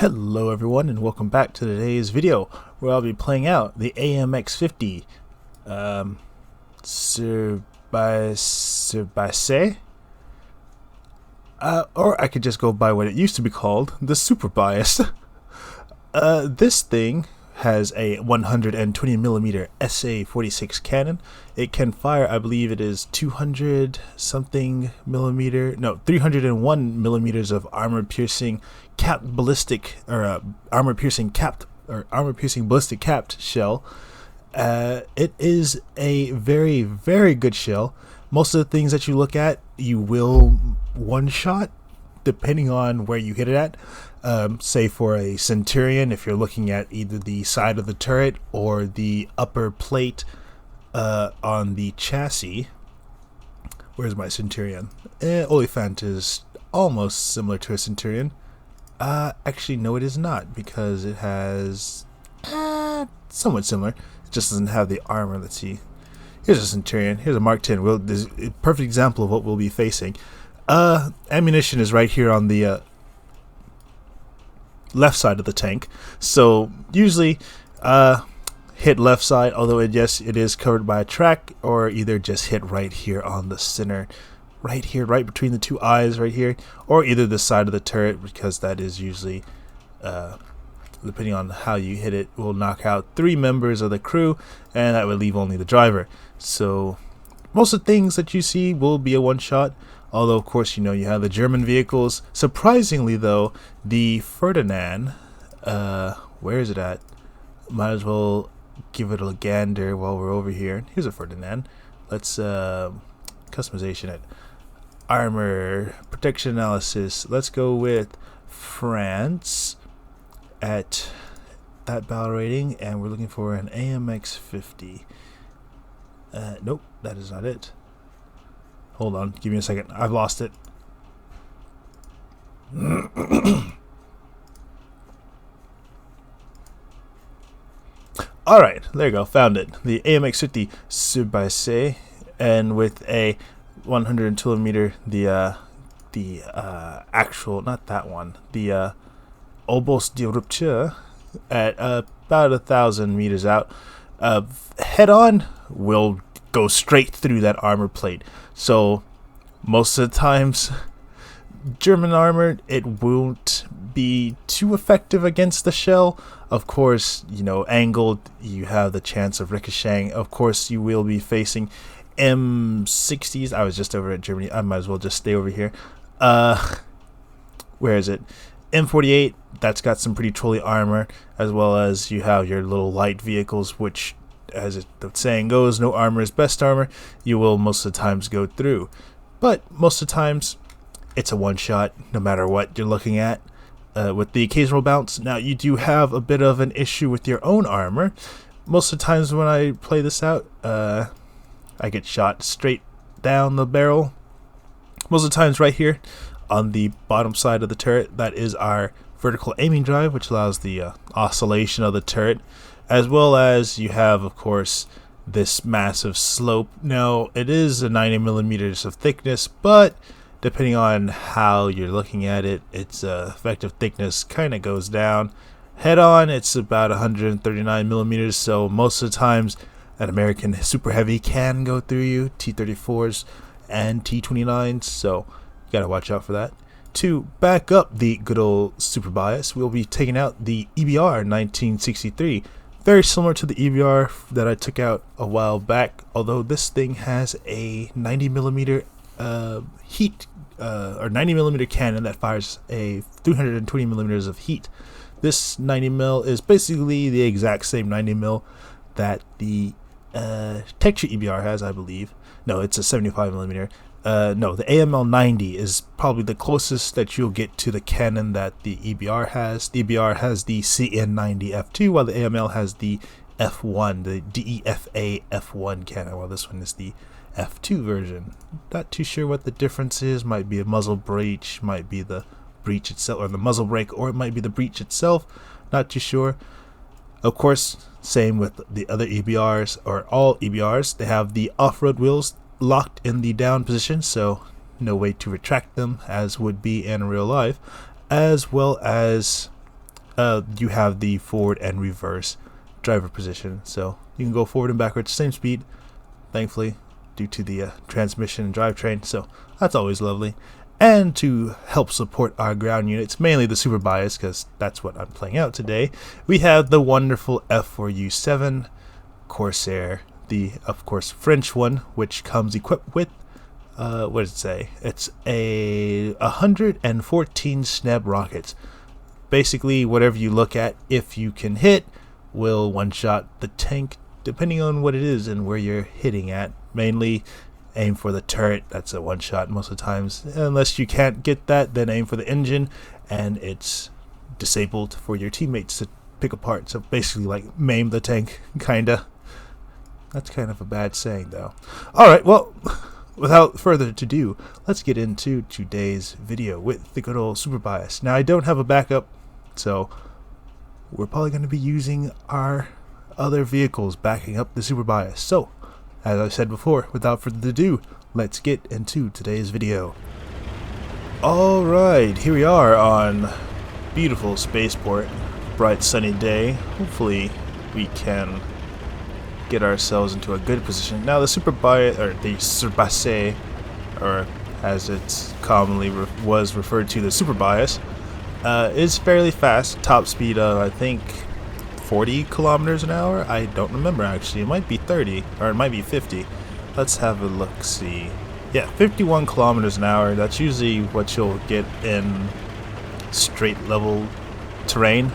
Hello everyone and welcome back to today's video where I'll be playing out the AMX50 Surbaissée, or I could just go by what it used to be called, the Super Bias. This thing has a 120mm SA-46 cannon. It can fire, I believe it is 200 something millimeter, no, 301 millimeters of armor-piercing capped ballistic, or armor-piercing ballistic capped shell. It is a very, very good shell. Most of the things that you look at, you will one-shot, depending on where you hit it at. Say for a Centurion, if you're looking at either the side of the turret or the upper plate on the chassis. Where's my Centurion? Oliphant is almost similar to a Centurion. Actually, no, it is not, because it has somewhat similar. It just doesn't have the armor. Let's see. Here's a Centurion. Here's a Mark 10. This is a perfect example of what we'll be facing. Ammunition is right here on the left side of the tank, so usually hit left side, although it is covered by a track, or either just hit right here on the center, right here, right between the two eyes right here, or either the side of the turret, because that is usually depending on how you hit it, will knock out 3 members of the crew, and that would leave only the driver. So most of the things that you see will be a one-shot, although of course you have the German vehicles. Surprisingly though, the Ferdinand, where is it at? Might as well give it a gander while we're over here. Here's a Ferdinand. Let's customization it. Armor protection analysis. Let's go with France at that battle rating, and we're looking for an AMX50. Nope, that is not it. Hold on, give me a second. I've lost it. Alright, there you go, found it. The AMX50 Surbaissée, and with a 102mm, the actual, not that one, the Obos de Rupture at about 1,000 meters out. Head on will go straight through that armor plate. So most of the times, German armor, it won't be too effective against the shell. Of course, angled, you have the chance of ricocheting. Of course, you will be facing M60s. I was just over at Germany. I might as well just stay over here. Where is it? M48, that's got some pretty trolly armor, as well as you have your little light vehicles, which, as the saying goes, no armor is best armor. You will most of the times go through, but most of the times it's a one-shot no matter what you're looking at, with the occasional bounce. Now you do have a bit of an issue with your own armor. Most of the times when I play this out, I get shot straight down the barrel. Most of the times right here on the bottom side of the turret, that is our vertical aiming drive, which allows the oscillation of the turret, as well as you have, of course, this massive slope. Now, it is a 90mm of thickness, but depending on how you're looking at it, its effective thickness kind of goes down. Head on, it's about 139mm, so most of the times an American super heavy can go through you, T-34s and T-29s, so you gotta watch out for that. To back up the good old Super Bias, we'll be taking out the EBR 1963. Very similar to the EBR that I took out a while back, although this thing has a 90mm heat, or 90mm cannon that fires a 320mm of heat. This 90mm is basically the exact same 90mm that the Texture EBR has, I believe. No, it's a 75mm. No, the AML-90 is probably the closest that you'll get to the cannon that the EBR has. The EBR has the CN90 F2, while the AML has the F1, the DEFA F1 cannon, while this one is the F2 version. Not too sure what the difference is. Might be a muzzle breach, might be the breach itself, or the muzzle brake, or it might be the breach itself. Not too sure. Of course, same with the other EBRs, or all EBRs. They have the off-road wheels locked in the down position, so no way to retract them as would be in real life, as well as you have the forward and reverse driver position, so you can go forward and backwards, same speed, thankfully, due to the transmission and drivetrain, so that's always lovely. And to help support our ground units, mainly the Surbaissée, because that's what I'm playing out today, we have the wonderful F4U7 Corsair, the, of course, French one, which comes equipped with, what does it say? It's a 114 Sneb rockets. Basically, whatever you look at, if you can hit, will one-shot the tank, depending on what it is and where you're hitting at. Mainly, aim for the turret, that's a one-shot most of the times. Unless you can't get that, then aim for the engine, and it's disabled for your teammates to pick apart. So basically, like, maim the tank, kinda. That's kind of a bad saying, though. Alright, well, without further ado, let's get into today's video with the good old Surbaissée. Now, I don't have a backup, so we're probably going to be using our other vehicles backing up the Surbaissée. So, as I said before, without further ado, let's get into today's video. Alright, here we are on beautiful spaceport, bright sunny day. Hopefully we can get ourselves into a good position. Now the Surbaissée, or as it's commonly was referred to, the Surbaissée, is fairly fast. Top speed of, I think, 40 kilometers an hour. I don't remember actually. It might be 30 or it might be 50. Let's have a look. See, yeah, 51 kilometers an hour. That's usually what you'll get in straight level terrain.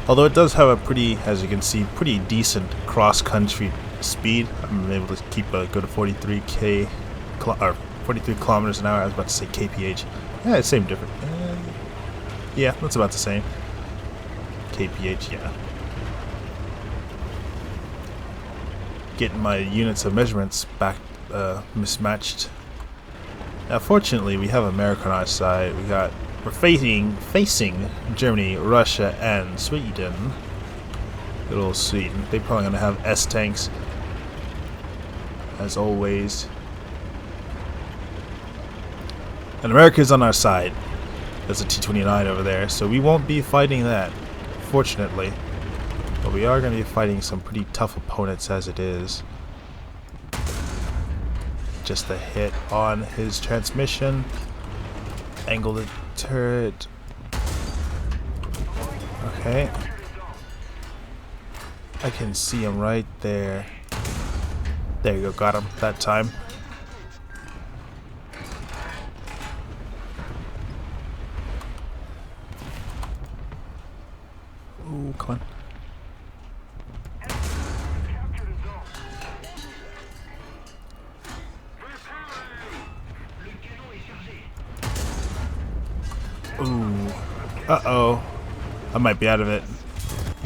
Although it does have a pretty, as you can see, pretty decent cross-country speed. I'm able to keep a go to 43 kilometers an hour. I was about to say kph. Yeah, same difference. Yeah, that's about the same. kph, yeah. Getting my units of measurements back mismatched. Now, fortunately, we have America on our side. We're facing Germany, Russia, and Sweden. Good old Sweden. They're probably gonna have S tanks, as always. And America's on our side. There's a T-29 over there, so we won't be fighting that, fortunately. But we are going to be fighting some pretty tough opponents as it is. Just a hit on his transmission. Angle the turret. Okay. I can see him right there. There you go, got him that time. Ooh, come on. Ooh. Uh-oh. I might be out of it.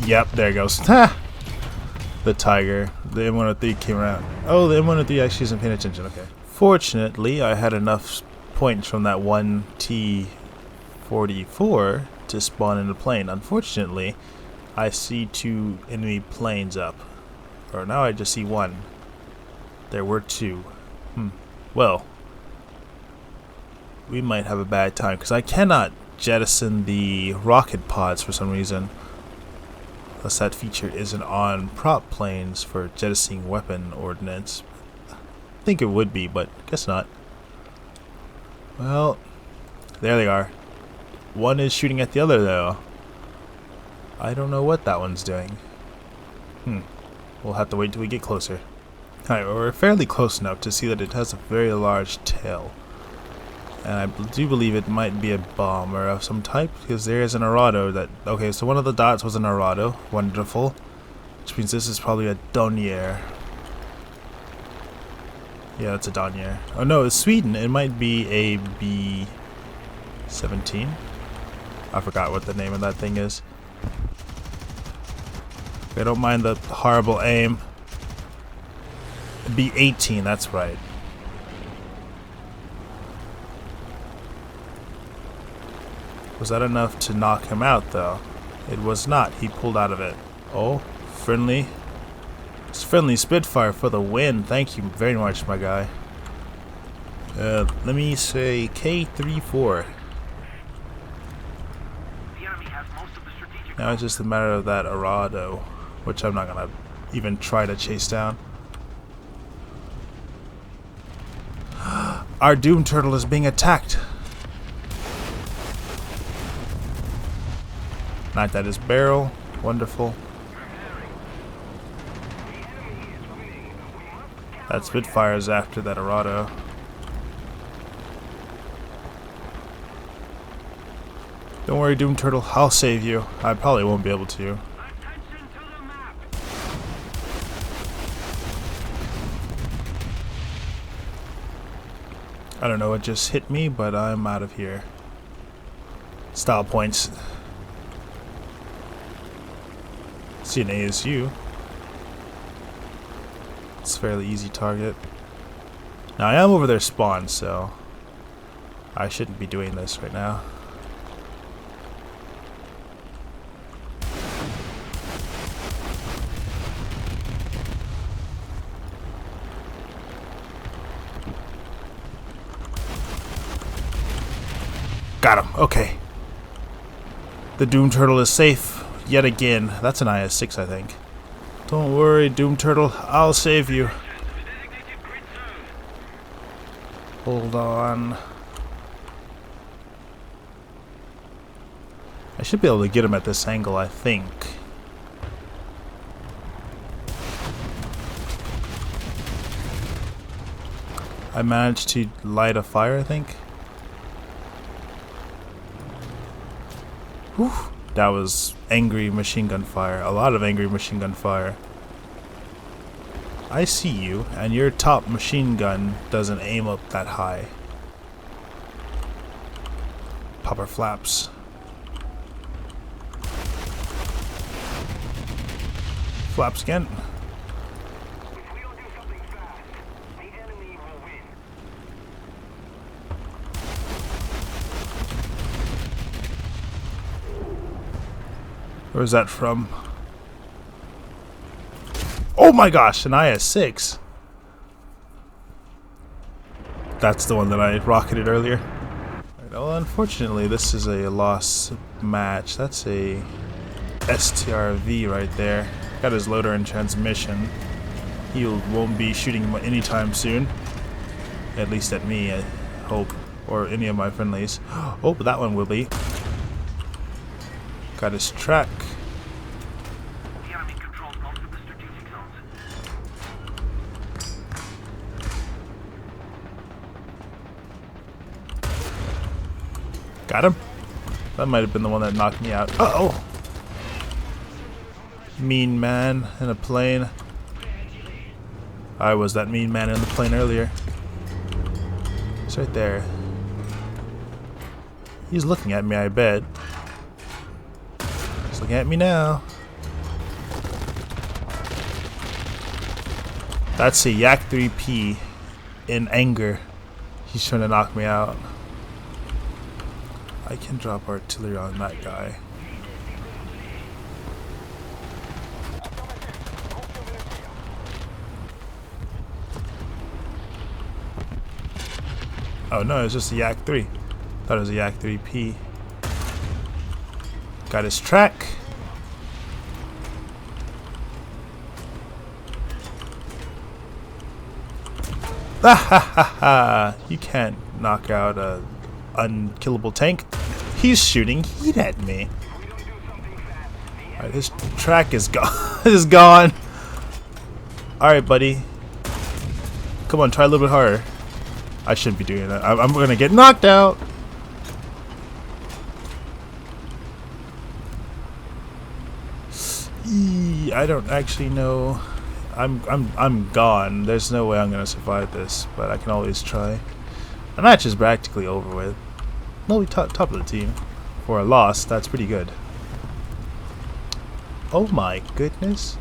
Yep, there it goes. Ha! The Tiger. The M103 came around. Oh, the M103 actually isn't paying attention. Okay. Fortunately, I had enough points from that one T-44 to spawn in a plane. Unfortunately, I see two enemy planes up. Or now I just see one. There were two. Well, we might have a bad time because I cannot jettison the rocket pods for some reason. Unless that feature isn't on prop planes for jettisoning weapon ordnance. I think it would be, but guess not. Well, there they are. One is shooting at the other though. I don't know what that one's doing. We'll have to wait till we get closer. Alright, well, we're fairly close enough to see that it has a very large tail. And I do believe it might be a bomber of some type, because there is an Arado that... Okay, so one of the dots was an Arado. Wonderful. Which means this is probably a Donier. Yeah, it's a Donier. Oh no, it's Sweden. It might be a B-17. I forgot what the name of that thing is. I don't mind the horrible aim. B-18, that's right. Was that enough to knock him out, though? It was not. He pulled out of it. Oh, friendly. It's friendly Spitfire for the win. Thank you very much, my guy. Let me say K34. Now it's just a matter of that Arado, which I'm not gonna even try to chase down. Our Doom Turtle is being attacked. Knocked at his barrel. Wonderful. That Spitfire's after that Arado. Don't worry, Doom Turtle. I'll save you. I probably won't be able to. I don't know what just hit me, but I'm out of here. Style points. See an ASU. It's a fairly easy target. Now I am over their spawn, so I shouldn't be doing this right now. Got him. Okay. The Doom Turtle is safe yet again. That's an IS-6, I think. Don't worry, Doom Turtle. I'll save you. Hold on. I should be able to get him at this angle, I think. I managed to light a fire, I think. Whew. That was angry machine gun fire. A lot of angry machine gun fire. I see you, and your top machine gun doesn't aim up that high. Popper flaps. Flaps again. Where's that from? Oh my gosh, an IS-6. That's the one that I rocketed earlier. Right, well, unfortunately, this is a lost match. That's a STRV right there. Got his loader and transmission. He won't be shooting anytime soon. At least at me, I hope. Or any of my friendlies. Oh, but that one will be. Got his track. Got him. That might have been the one that knocked me out. Uh-oh. Mean man in a plane. I was that mean man in the plane earlier. It's right there. He's looking at me, I bet. He's looking at me now. That's a Yak 3P in anger. He's trying to knock me out. I can drop artillery on that guy. Oh no, it's just a Yak 3. Thought it was a Yak 3P. Got his track. Ha ha ha ha! You can't knock out a unkillable tank. He's shooting heat at me. Alright, his track is gone. Is gone. Alright, buddy. Come on, try a little bit harder. I shouldn't be doing that. I'm gonna get knocked out. I don't actually know. I'm gone. There's no way I'm gonna survive this, but I can always try. The match is practically over with. No, we top of the team. For a loss, that's pretty good. Oh my goodness.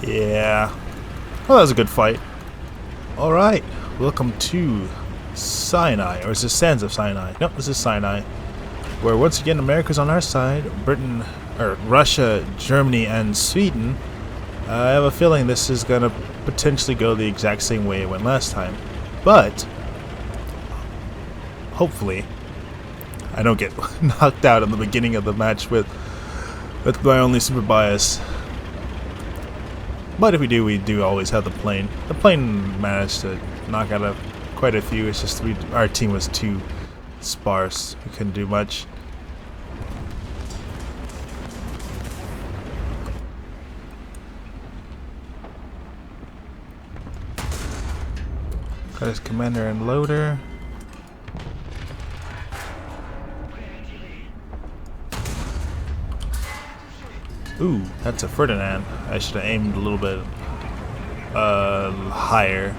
Yeah. Well, that was a good fight. Alright. Welcome to Sinai. Or is this Sands of Sinai? Nope, this is Sinai. where once again America's on our side. Britain, or Russia, Germany, and Sweden. I have a feeling this is gonna potentially go the exact same way it went last time, but hopefully I don't get knocked out in the beginning of the match with my only super bias. But if we do always have the plane. The plane managed to knock out quite a few. It's just our team was too sparse. We couldn't do much. Got his commander and loader. Ooh, that's a Ferdinand. I should have aimed a little bit higher.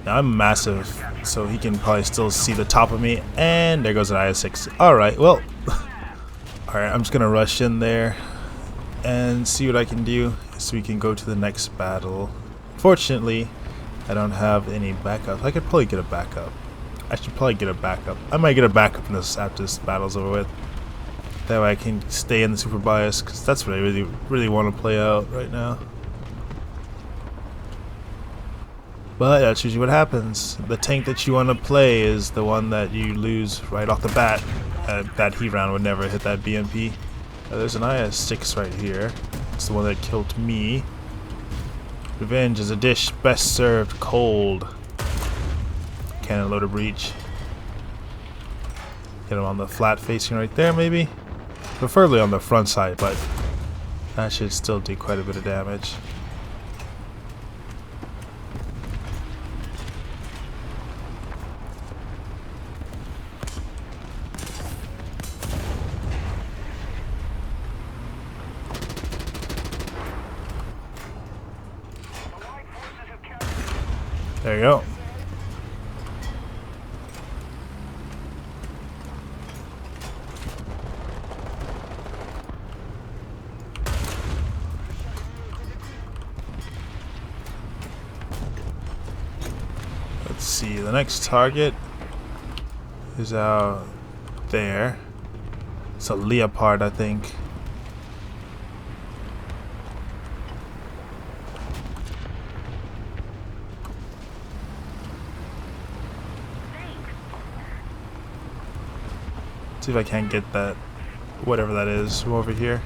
Now I'm massive, so he can probably still see the top of me. And there goes an IS-6. Alright, well. Alright, I'm just going to rush in there and see what I can do so we can go to the next battle. Fortunately, I don't have any backup. I could probably get a backup. I should probably get a backup. I might get a backup after this battle's over with. That way I can stay in the super bias, because that's what I really want to play out right now. But that's usually what happens. The tank that you want to play is the one that you lose right off the bat. That heat round would never hit that BMP. There's an IS-6 right here. It's the one that killed me. Revenge is a dish best served cold. Cannon loader breach. Get him on the flat facing right there, maybe. Preferably on the front side, but that should still do quite a bit of damage. There you go. Let's see, the next target is out there. It's a Leopard, I think. See if I can't get that, whatever that is, from over here.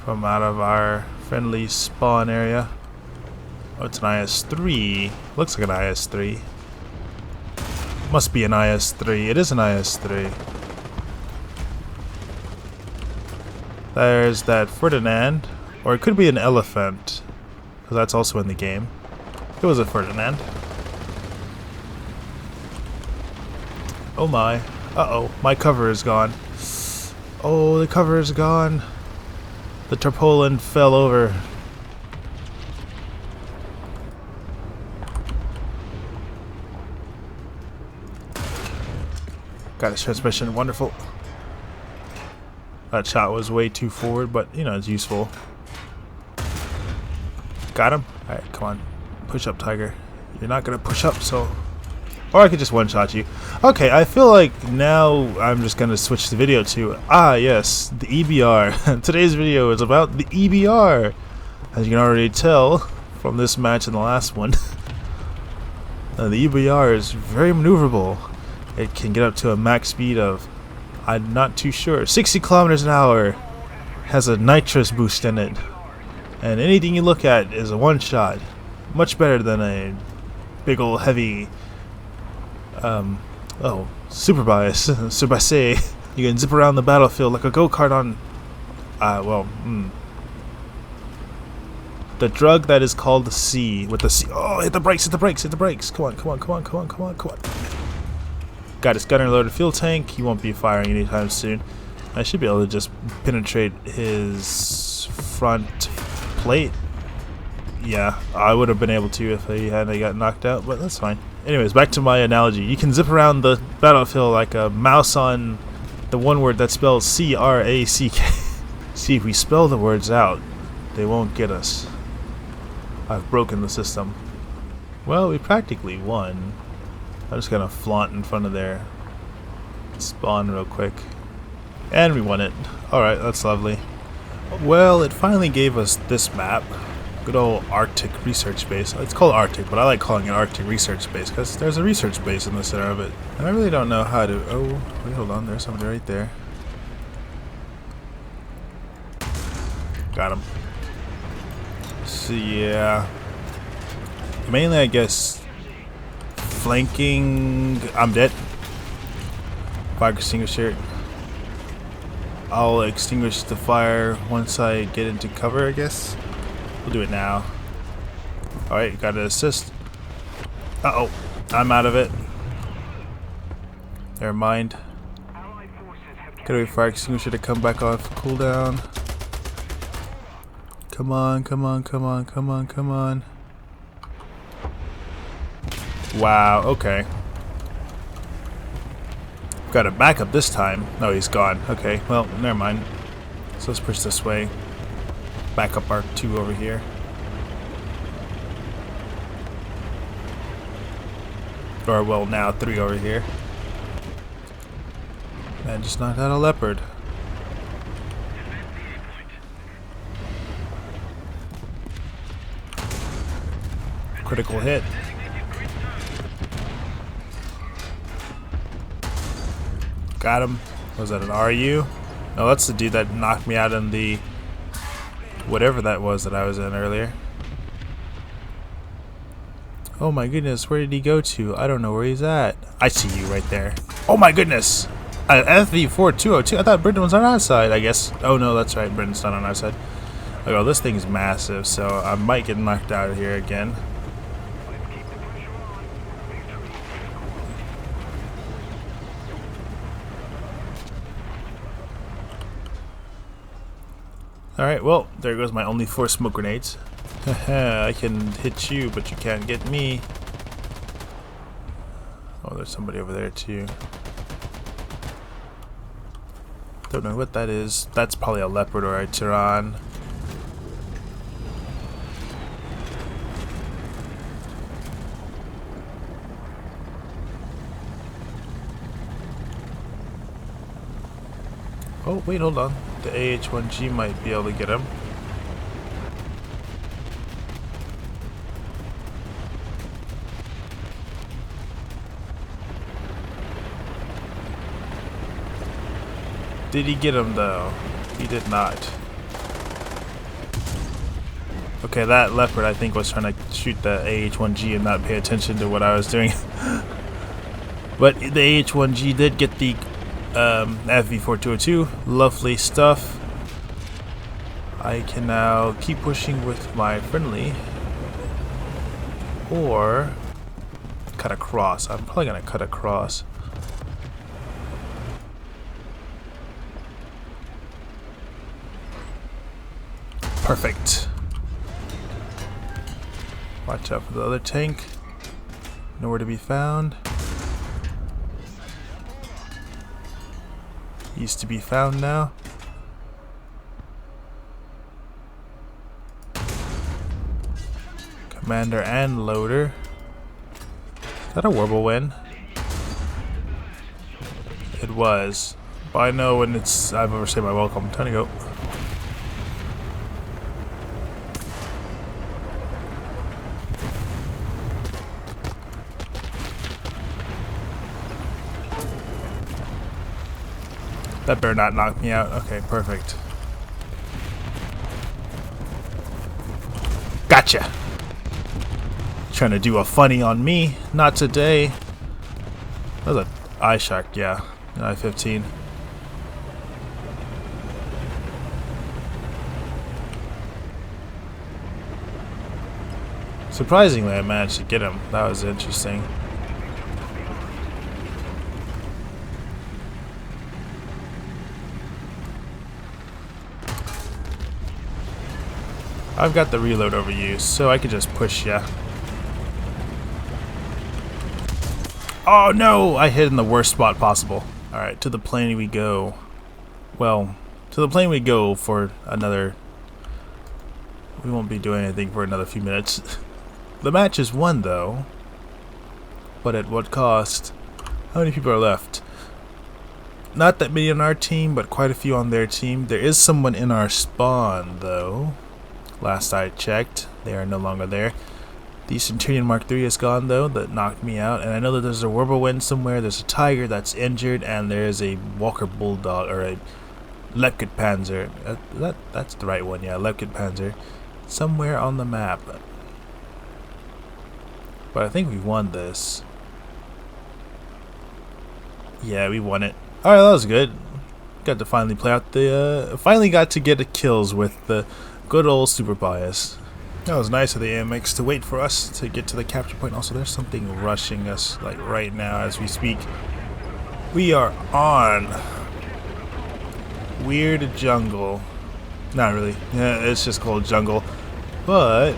From out of our friendly spawn area. Oh, it's an IS-3. Looks like an IS-3. Must be an IS-3. It is an IS-3. There's that Ferdinand. Or it could be an elephant, because that's also in the game. It was a Ferdinand. Oh my. Uh-oh. My cover is gone. Oh, the cover is gone. The tarpaulin fell over. Got his transmission. Wonderful. That shot was way too forward, but, you know, it's useful. Got him? Alright, come on. Push up, Tiger. You're not going to push up, so... Or I could just one-shot you. Okay, I feel like now I'm just going to switch the video to, yes, the EBR. Today's video is about the EBR. As you can already tell from this match and the last one, the EBR is very maneuverable. It can get up to a max speed of, I'm not too sure, 60 kilometers an hour. Has a nitrous boost in it. And anything you look at is a one-shot. Much better than a big old heavy... super bias, Surbaissée. You can zip around the battlefield like a go-kart on, the drug that is called the C, with the C. Oh, hit the brakes, hit the brakes, hit the brakes. Come on, come on, come on, come on, come on, come on. Got his gunner loaded fuel tank. He won't be firing anytime soon. I should be able to just penetrate his front plate. Yeah, I would have been able to if he hadn't got knocked out, but that's fine. Anyways, back to my analogy. You can zip around the battlefield like a mouse on the one word that spells C-R-A-C-K. See, if we spell the words out, they won't get us. I've broken the system. Well, we practically won. I'm just gonna flaunt in front of their spawn real quick. And we won it. Alright, that's lovely. Well, it finally gave us this map. Good old Arctic Research Base. It's called Arctic, but I like calling it Arctic Research Base because there's a research base in the center of it. And I really don't know how to... Oh, wait, hold on. There's somebody right there. Got him. So, yeah. Mainly, I guess, flanking... I'm dead. Fire extinguisher. I'll extinguish the fire once I get into cover, I guess. We'll do it now. Alright, got an assist. Uh-oh, I'm out of it. Never mind. Gotta wait for fire extinguisher to come back off cooldown. Come on, come on, come on, come on, come on. Wow, okay. Got a backup this time. No, he's gone. Okay, well, never mind. So let's push this way. Back up our 2 over here. Or, well, now 3 over here. And just knocked out a leopard. Critical hit. Got him. Was that an RU? No, that's the dude that knocked me out in the... whatever that was that I was in earlier. Oh my goodness, where did he go to? I don't know where he's at. I see you right there. Oh my goodness! FV4202. I thought Britain was on our side, I guess. Oh no, that's right, Britain's not on our side. Okay, well, this thing's massive, so I might get knocked out of here again. Alright, well, there goes my only 4 smoke grenades. Haha, I can hit you, but you can't get me. Oh, there's somebody over there too. Don't know what that is. That's probably a leopard or a Tyrann. Oh, wait, hold on. The AH-1G might be able to get him. Did he get him though? He did not. Okay, that leopard I think was trying to shoot the AH-1G and not pay attention to what I was doing. But the AH-1G did get the FV4202. Lovely stuff. I can now keep pushing with my friendly. Or cut across. I'm probably gonna cut across. Perfect. Watch out for the other tank. Nowhere to be found. He's to be found now. Commander and loader. Is that a Whirlwind? It was. But I know when it's... I've overstayed my welcome. Time to go. That better not knock me out. Okay, perfect. Gotcha! Trying to do a funny on me. Not today. That was an eye shark, yeah. An I-15. Surprisingly, I managed to get him. That was interesting. I've got the reload over you, so I could just push ya. Oh no! I hit in the worst spot possible. Alright, to the plane we go. Well, to the plane we go for another... We won't be doing anything for another few minutes. The match is won, though. but at what cost? How many people are left? Not that many on our team, but quite a few on their team. There is someone in our spawn, though. Last I checked, they are no longer there. The Centurion Mark III is gone, though. That knocked me out. And I know that there's a Whirlwind somewhere. There's a Tiger that's injured, and there's a Walker Bulldog, or a Lepkit Panzer. That's the right one, yeah, Lepkit Panzer. Somewhere on the map. But I think we won this. Yeah, we won it. Alright, that was good. Got to finally play out the, finally got to get kills with the good old Super Bias. That was nice of the AMX to wait for us to get to the capture point. Also, there's something rushing us, like, right now as we speak. We are on Weird Jungle. Not really. Yeah, it's just called Jungle. But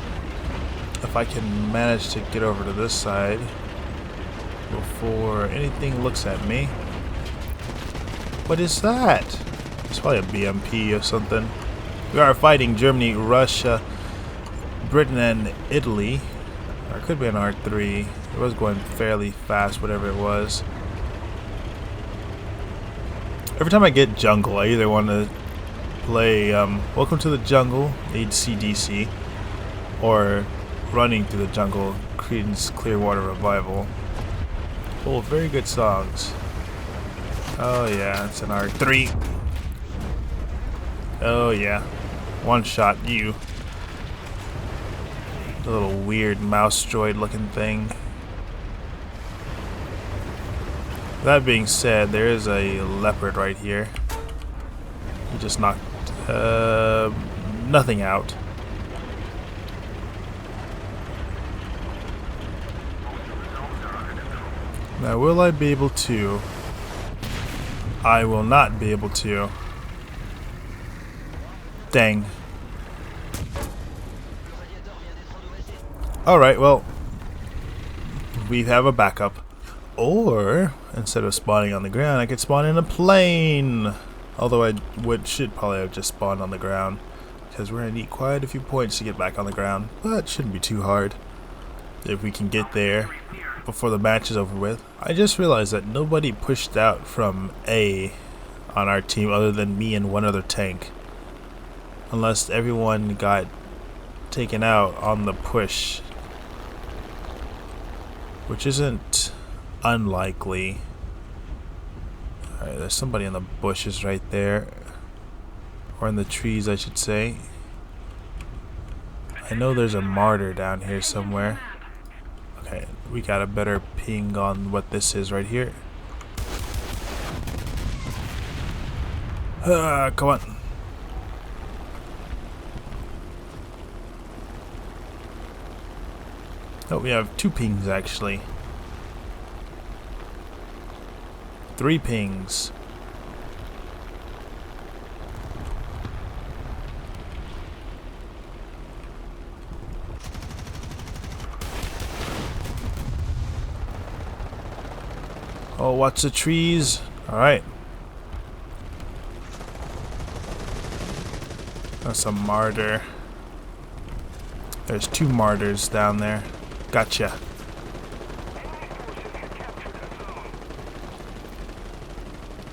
if I can manage to get over to this side before anything looks at me. What is that? It's probably a BMP or something. We are fighting Germany, Russia, Britain, and Italy. Or it could be an R3. It was going fairly fast, whatever it was. Every time I get Jungle, I either want to play Welcome to the Jungle, AC/DC, or Running Through the Jungle, Creedence Clearwater Revival. Oh, very good songs. Oh yeah, it's an R3. Oh yeah. One shot you. The little weird mouse droid looking thing. That being said, there is a leopard right here. He just knocked nothing out. Now, will I be able to? I will not be able to. Dang. Alright, well, we have a backup. Or, instead of spawning on the ground, I could spawn in a plane. Although I should probably have just spawned on the ground, because we're going to need quite a few points to get back on the ground. But it shouldn't be too hard if we can get there before the match is over with. I just realized that nobody pushed out from A on our team other than me and one other tank. Unless everyone got taken out on the push. Which isn't unlikely. Alright, there's somebody in the bushes right there. Or in the trees, I should say. I know there's a martyr down here somewhere. Okay, we got a better ping on what this is right here. Come on. Oh, we have 2 pings actually. 3 pings. Oh, watch the trees. Alright. That's a martyr. There's 2 martyrs down there. Gotcha.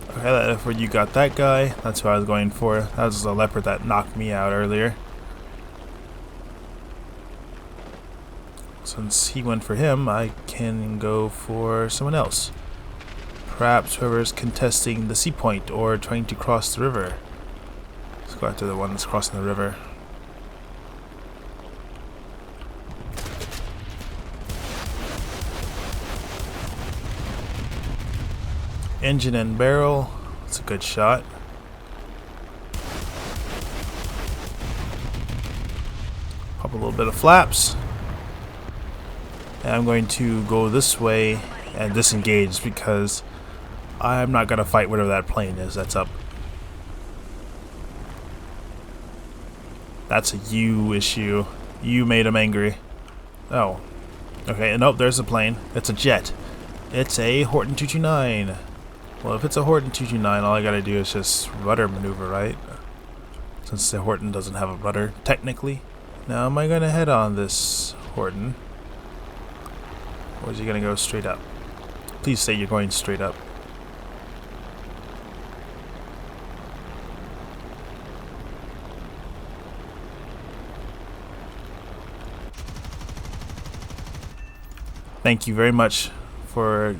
Okay, that's where you got that guy. That's what I was going for. That was the leopard that knocked me out earlier. Since he went for him, I can go for someone else. Perhaps whoever's contesting the sea point or trying to cross the river. Let's go after the one that's crossing the river. Engine and barrel. That's a good shot. Pop a little bit of flaps. And I'm going to go this way and disengage because I'm not going to fight whatever that plane is that's up. That's a you issue. You made him angry. Oh. Okay, nope, there's a plane. It's a jet. It's a Horton 229. Well, if it's a Horton 229, all I gotta do is just rudder maneuver, right? Since the Horton doesn't have a rudder, technically. Now, am I gonna head on this Horton? Or is he gonna go straight up? Please say you're going straight up. Thank you very much for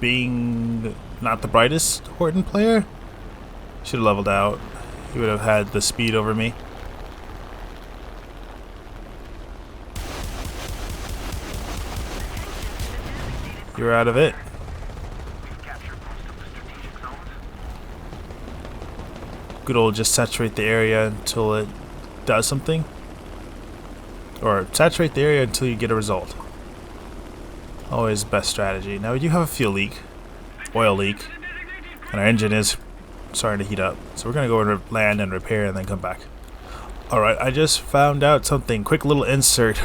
being not the brightest Horton player. Should have leveled out. He would have had the speed over me. You're out of it. Good old just saturate the area until it does something. Or saturate the area until you get a result. Always the best strategy. Now we do have a fuel leak. Oil leak. And our engine is starting to heat up. So we're going to go and land and repair and then come back. Alright, I just found out something. Quick little insert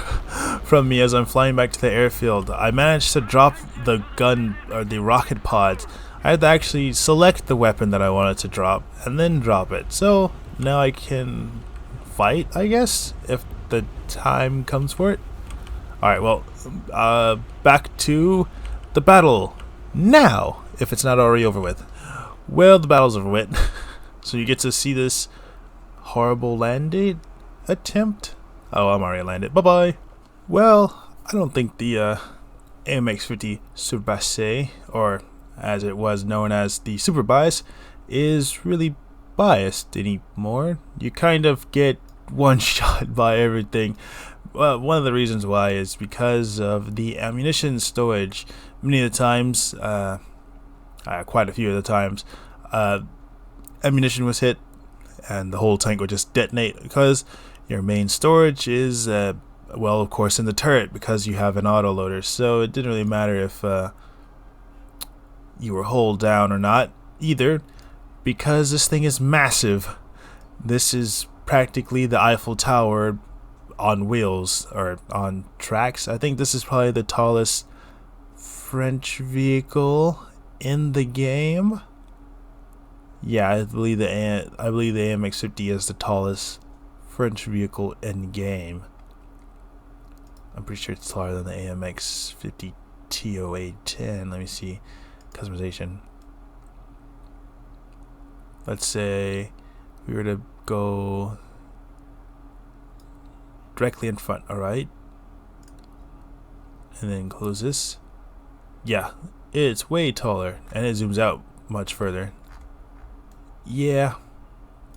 from me as I'm flying back to the airfield. I managed to drop the gun, or the rocket pods. I had to actually select the weapon that I wanted to drop and then drop it. So now I can fight, I guess, if the time comes for it. Alright, well, back to the battle now, if it's not already over with. Well, the battle's over with. So you get to see this horrible landing attempt. Oh, I'm already landed. Bye-bye. Well, I don't think the AMX-50 Surbaissée, or as it was known as the Super Bias, is really biased anymore. You kind of get one shot by everything. Well, one of the reasons why is because of the ammunition storage. Many of the times, quite a few of the times, ammunition was hit and the whole tank would just detonate because your main storage is, well, of course, in the turret because you have an autoloader. So it didn't really matter if you were hull down or not either, because this thing is massive. This is practically the Eiffel Tower on wheels, or on tracks. I think this is probably the tallest French vehicle in the game. Yeah, I believe the AMX-50 is the tallest French vehicle in game. I'm pretty sure it's taller than the AMX-50 TOA10. Let me see. Customization. Let's say we were to go directly in front, alright? And then close this. Yeah, it's way taller, and it zooms out much further. Yeah,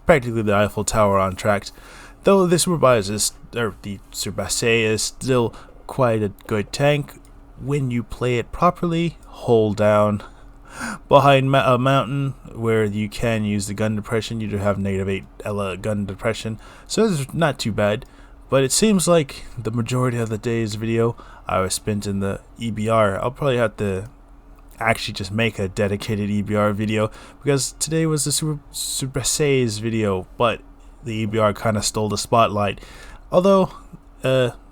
practically the Eiffel Tower on tracks. Though the the Surbaissée is still quite a good tank when you play it properly. Hold down behind a mountain where you can use the gun depression. You do have -8 gun depression, so it's not too bad. But it seems like the majority of the day's video I was spent in the EBR. I'll probably have to actually just make a dedicated EBR video, because today was the Surbaissé's video, but the EBR kind of stole the spotlight. Although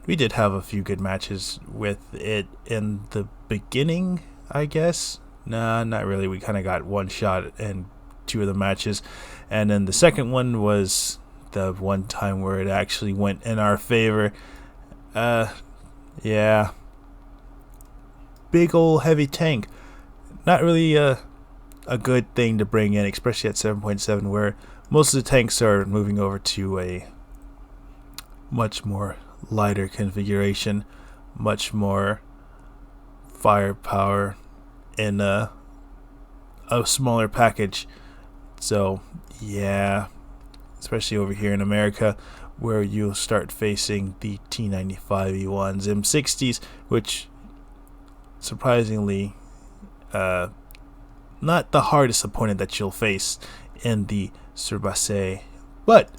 we did have a few good matches with it in the beginning, I guess. Nah, not really. We kind of got one shot in 2 of the matches, and then the second one was the one time where it actually went in our favor. Yeah, big old heavy tank. Not really a good thing to bring in, especially at 7.7, where most of the tanks are moving over to a much more lighter configuration, much more firepower in a smaller package. So yeah, especially over here in America, where you'll start facing the T95E1s, M60s, which surprisingly not the hardest opponent that you'll face in the Surbaissée. But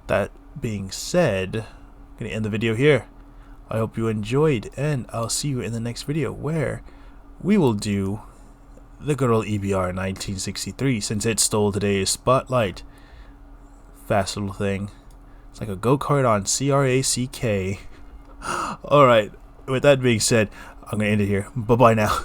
that being said, I'm going to end the video here. I hope you enjoyed, and I'll see you in the next video, where we will do the good old EBR 1963, since it stole today's spotlight. Fast little thing. It's like a go-kart on CRACK. Alright, with that being said, I'm going to end it here. Bye-bye now.